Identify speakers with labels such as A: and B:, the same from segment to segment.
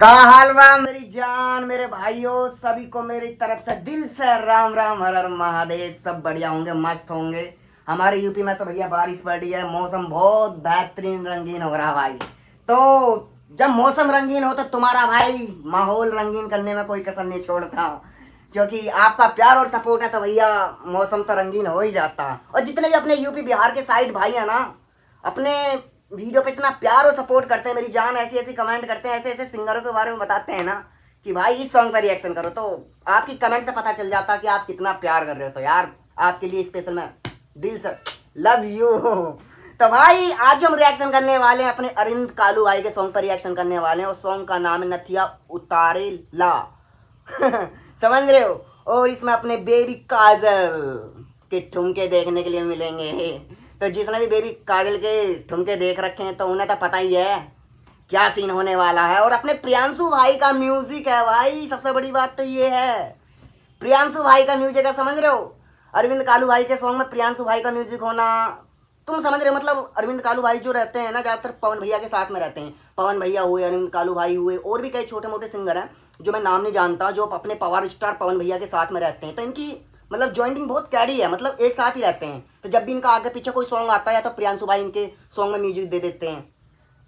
A: का हाल बा मेरी जान, मेरे भाइयों, सभी को मेरी तरफ से दिल से राम राम, हर हर महादेव। सब बढ़िया होंगे, मस्त होंगे। हमारे यूपी में तो भैया बारिश पड़ रही है, मौसम बहुत बेहतरीन रंगीन हो रहा भाई। तो जब मौसम रंगीन हो तो तुम्हारा भाई माहौल रंगीन करने में कोई कसर नहीं छोड़ता, क्योंकि आपका प्यार और सपोर्ट है तो भैया मौसम तो रंगीन हो ही जाता। और जितने भी अपने यूपी बिहार के साइड भाई है ना, अपने वीडियो पे इतना प्यार और सपोर्ट करते हैं मेरी जान, ऐसी ऐसी कमेंट करते हैं, ऐसे ऐसे सिंगरों के बारे में बताते हैं ना कि भाई इस सॉन्ग पर रिएक्शन करो, तो आपकी कमेंट से पता चल जाता कि आप कितना प्यार कर रहे हो। तो यार आपके लिए स्पेशल मैं दिल से लव यू। तो भाई आज हम रिएक्शन करने वाले हैं अपने अरविंद कालू भाई के सॉन्ग पर रिएक्शन करने वाले हैं, और सॉन्ग का नाम है नथिया उतारे ला। समझ रहे हो। और इसमें अपने बेबी काजल के ठुमके देखने के लिए मिलेंगे। तो जिसने भी बेबी काजल के ठुमके देख रखे हैं तो उन्हें तो पता ही है क्या सीन होने वाला है। और अपने प्रियांशु भाई का म्यूजिक है भाई, सबसे बड़ी बात तो ये है, प्रियांशु भाई का म्यूजिक है। समझ रहे हो, अरविंद कालू भाई के सॉन्ग में प्रियांशु भाई का म्यूजिक होना, तुम समझ रहे हो। मतलब अरविंद कालू भाई जो रहते हैं ना, ज़्यादातर पवन भैया के साथ में रहते हैं। पवन भैया हुए, अरविंद कालू भाई हुए, और भी कई छोटे मोटे सिंगर हैं जो मैं नाम नहीं जानता, जो अपने पावर स्टार पवन भैया के साथ में रहते हैं। तो इनकी मतलब ज्वाइंटिंग बहुत कैडी है, मतलब एक साथ ही रहते हैं। तो जब भी इनका आगे पीछे कोई सॉन्ग आता है, या तो प्रियांशु भाई इनके सॉन्ग में म्यूजिक दे देते हैं,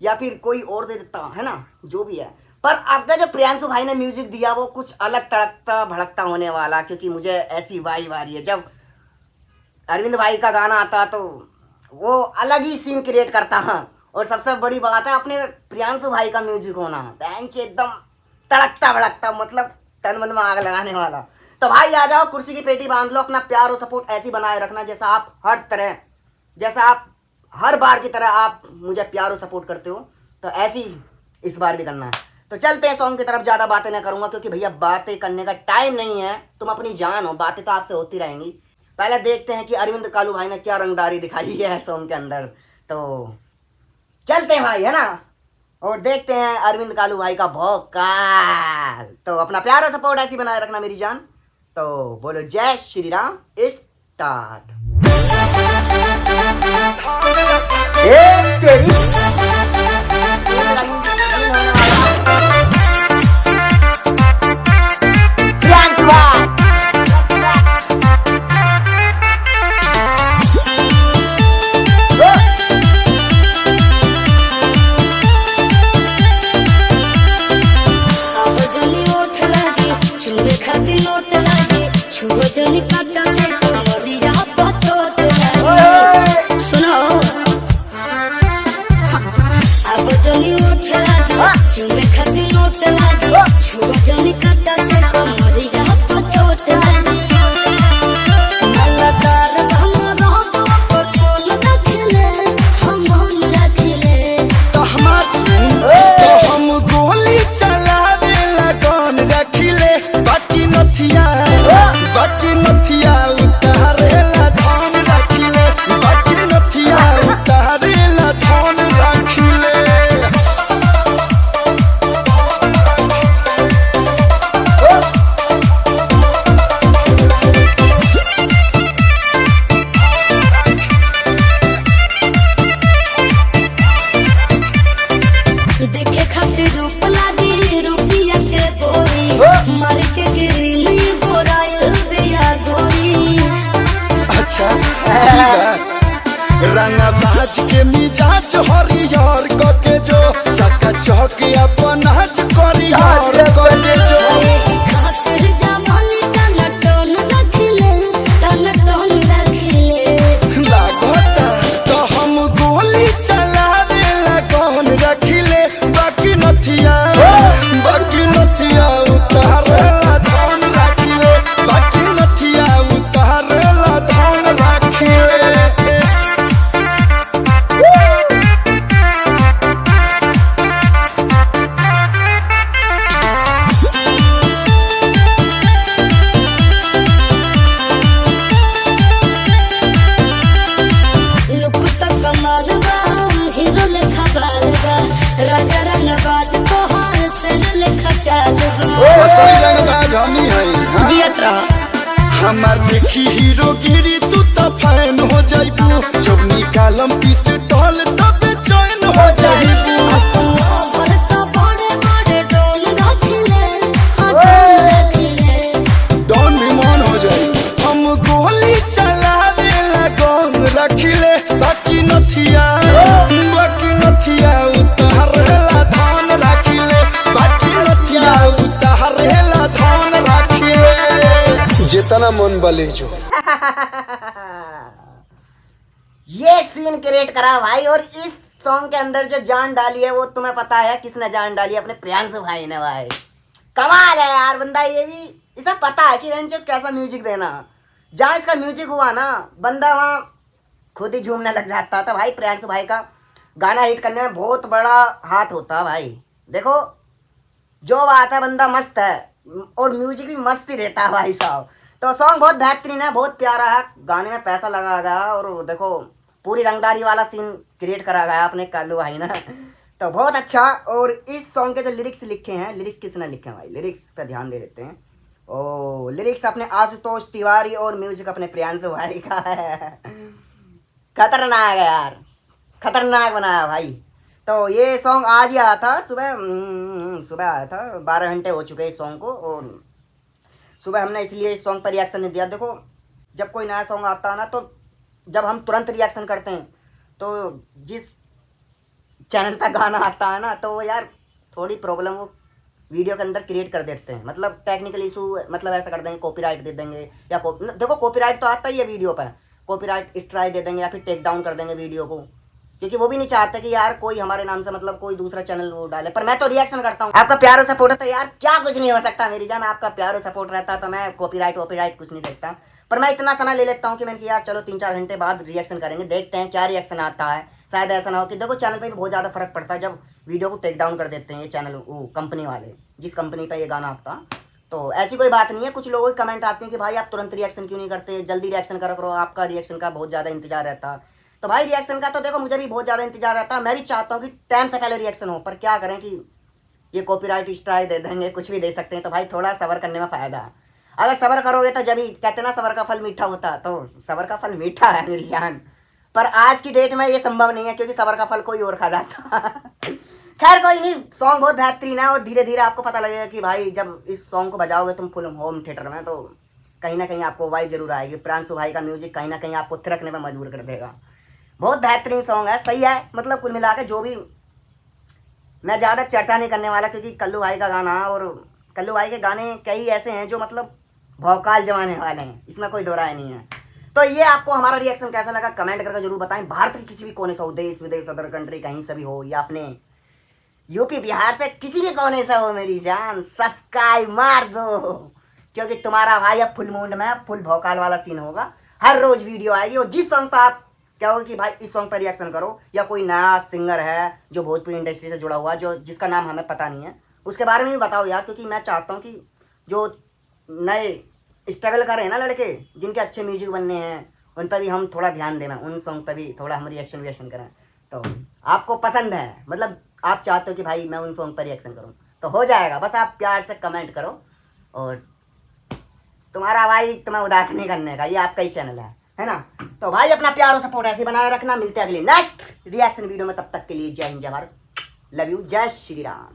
A: या फिर कोई और दे देता है ना, जो भी है। पर अगर जो प्रियांशु भाई ने म्यूजिक दिया वो कुछ अलग तड़कता भड़कता होने वाला, क्योंकि मुझे ऐसी वाइब आ रही है। जब अरविंद भाई का गाना आता तो वो अलग ही सीन क्रिएट करता है। और सबसे बड़ी बात है अपने प्रियांशु भाई का म्यूजिक होना, बैंक एकदम तड़कता भड़कता, मतलब तन मन में आग लगाने वाला। तो भाई आ जाओ, कुर्सी की पेटी बांध लो, अपना प्यार और सपोर्ट ऐसी बनाए रखना जैसा आप हर बार की तरह आप मुझे प्यार और सपोर्ट करते हो, तो ऐसी इस बार भी करना है। तो चलते हैं सॉन्ग की तरफ। ज़्यादा बातें नहीं करूंगा क्योंकि भैया बातें करने का टाइम नहीं है, तुम अपनी जान हो, बातें तो आपसे होती रहेंगी। पहले देखते हैं कि अरविंद कालू भाई ने क्या रंगदारी दिखाई है सॉन्ग के अंदर। तो चलते हैं भाई, है ना, और देखते हैं अरविंद कालू भाई का भोकाल। तो अपना प्यार और सपोर्ट ऐसी बनाए रखना मेरी जान। तो बोलो जय श्री राम। स्टार्ट। तेरी
B: रंगा बाज के मिजाज हरियर के जो चका चौक अपन हज करियर के जो लागता तो हम गोली चलावे लगन रखिले, बाकी नथिया उतारेला धन रखिले, बाकी नथिया उतारेला धन रखिले। हमार देखी हीरोगिरी तू तो फैन हो जाइबू, जब निकालम पीस टॉल तब चैन हो जाइबू। जितना मन बले जो।
A: ये सीन क्रिएट करा भाई, और इस सॉन्ग के अंदर जो जान डाली है वो तुम्हें पता है किसने जान डाली है? अपने प्रियांशु भाई ने भाई। कमाल है यार बंदा, ये भी इसे पता है कि रेंजो कैसा म्यूजिक देना। जहाँ इसका म्यूजिक हुआ ना, बंदा वहाँ खुद ही झूमने लग जाता था भाई। प्रियांशु भाई का गाना हिट करने में बहुत बड़ा हाथ होता है भाई। देखो जो बात है, बंदा मस्त है और म्यूजिक भी मस्त ही देता है भाई साहब। तो सॉन्ग बहुत बेहतरीन है, बहुत प्यारा है, गाने में पैसा लगा गया और देखो पूरी रंगदारी वाला सीन क्रिएट करा गया अपने कल्लू भाई ना। तो बहुत अच्छा। और इस सॉन्ग के जो लिरिक्स लिखे हैं, लिरिक्स किसने लिखे हैं भाई? लिरिक्स पे ध्यान दे देते हैं। ओ लिरिक्स अपने आशुतोष तिवारी और म्यूजिक अपने प्रियांशु भाई का है। खतरनाक है यार, खतरनाक बनाया भाई। तो ये सॉन्ग आज ही आया था, सुबह आया था। 12 घंटे हो चुके इस सॉन्ग को, और सुबह हमने इसलिए इस सॉन्ग पर रिएक्शन नहीं दिया। देखो जब कोई नया सॉन्ग आता है ना, तो जब हम तुरंत रिएक्शन करते हैं, तो जिस चैनल पर गाना आता है ना, तो वो यार थोड़ी प्रॉब्लम वो वीडियो के अंदर क्रिएट कर देते हैं। मतलब टेक्निकल इशू, मतलब ऐसा कर देंगे, कॉपीराइट दे देंगे या देखो कॉपीराइट तो आता ही है वीडियो पर, कॉपीराइट स्ट्राइक दे देंगे या फिर टेक डाउन कर देंगे वीडियो को, क्योंकि वो भी नहीं चाहते कि यार कोई हमारे नाम से मतलब कोई दूसरा चैनल वो डाले। पर मैं तो रिएक्शन करता हूँ, आपका प्यार और सपोर्ट है तो यार क्या कुछ नहीं हो सकता मेरी जान। आपका प्यार और सपोर्ट रहता तो मैं कॉपीराइट कुछ नहीं देखता। पर मैं इतना समय ले लेता हूँ कि मैंने कि यार चलो 3-4 घंटे बाद रिएक्शन करेंगे, देखते हैं क्या रिएक्शन आता है। शायद ऐसा ना हो कि देखो चैनल पे भी बहुत ज़्यादा फर्क पड़ता है जब वीडियो को टेक डाउन कर देते हैं ये चैनल, वो कंपनी वाले, जिस कंपनी पे ये गाना आता। तो ऐसी कोई बात नहीं है। कुछ लोगों के कमेंट आते हैं कि भाई आप तुरंत रिएक्शन क्यों नहीं करते, जल्दी रिएक्शन करा करो, आपका रिएक्शन का बहुत ज़्यादा इंतजार रहता है। तो भाई रिएक्शन का तो देखो मुझे भी बहुत ज़्यादा इंतजार रहता है, मैं भी चाहता हूँ कि टाइम से पहले रिएक्शन हो, पर क्या करें कि ये कॉपीराइट स्ट्राइक दे देंगे, कुछ भी दे सकते हैं। तो भाई थोड़ा सब्र करने में फ़ायदा है। अगर सब्र करोगे तो जब ही कहते ना सब्र का फल मीठा होता, तो सब्र का फल मीठा है मेरी जान। पर आज की डेट में ये संभव नहीं है, क्योंकि सब्र का फल कोई और खा जाता। खैर कोई नहीं, सॉन्ग बहुत बेहतरीन है, और धीरे धीरे आपको पता लगेगा कि भाई जब इस सॉन्ग को बजाओगे तुम फुल होम थिएटर में, तो कहीं ना कहीं आपको वाइब जरूर आएगी। प्रियांशु भाई का म्यूजिक कहीं ना कहीं आपको थिरकने में मजबूर कर देगा। बहुत बेहतरीन सॉन्ग है, सही है। मतलब कुल मिला के जो भी, मैं ज़्यादा चर्चा नहीं करने वाला, क्योंकि कल्लू भाई का गाना, और कल्लू भाई के गाने कई ऐसे हैं जो मतलब भौकाल जमाने वाले हैं, इसमें कोई दो राय नहीं है। तो ये आपको हमारा रिएक्शन कैसा लगा कमेंट करके जरूर बताएं। भारत के किसी भी कोने से हो, देश विदेश अदर कंट्री कहीं से भी हो, या अपने यूपी बिहार से किसी भी कोने से हो, मेरी जान सब्सक्राइब मार दो, क्योंकि तुम्हारा भाई अब फुल मूड में, फुल भौकाल वाला सीन होगा। हर रोज वीडियो आएगी, और जिस सॉन्ग पर आप क्या होगा कि भाई इस सॉन्ग पर रिएक्शन करो, या कोई नया सिंगर है जो भोजपुरी इंडस्ट्री से जुड़ा हुआ, जो जिसका नाम हमें पता नहीं है, उसके बारे में भी बताओ यार। क्योंकि मैं चाहता हूँ कि जो नए स्ट्रगल कर रहे हैं ना लड़के, जिनके अच्छे म्यूजिक बनने हैं, उन पर भी हम थोड़ा ध्यान देना, उन सॉन्ग पर भी थोड़ा हम रिएक्शन करें। तो आपको पसंद है, मतलब आप चाहते हो कि भाई मैं उन सॉन्ग पर रिएक्शन करूं, तो हो जाएगा। बस आप प्यार से कमेंट करो, और तुम्हारा भाई तुम्हें उदास नहीं करने का, ये आपका ही चैनल है ना। तो भाई अपना प्यार और सपोर्ट ऐसे बनाए रखना। मिलते हैं अगली नेक्स्ट रिएक्शन वीडियो में, तब तक के लिए जय हिंद, जय भारत, लव यू, जय श्री राम।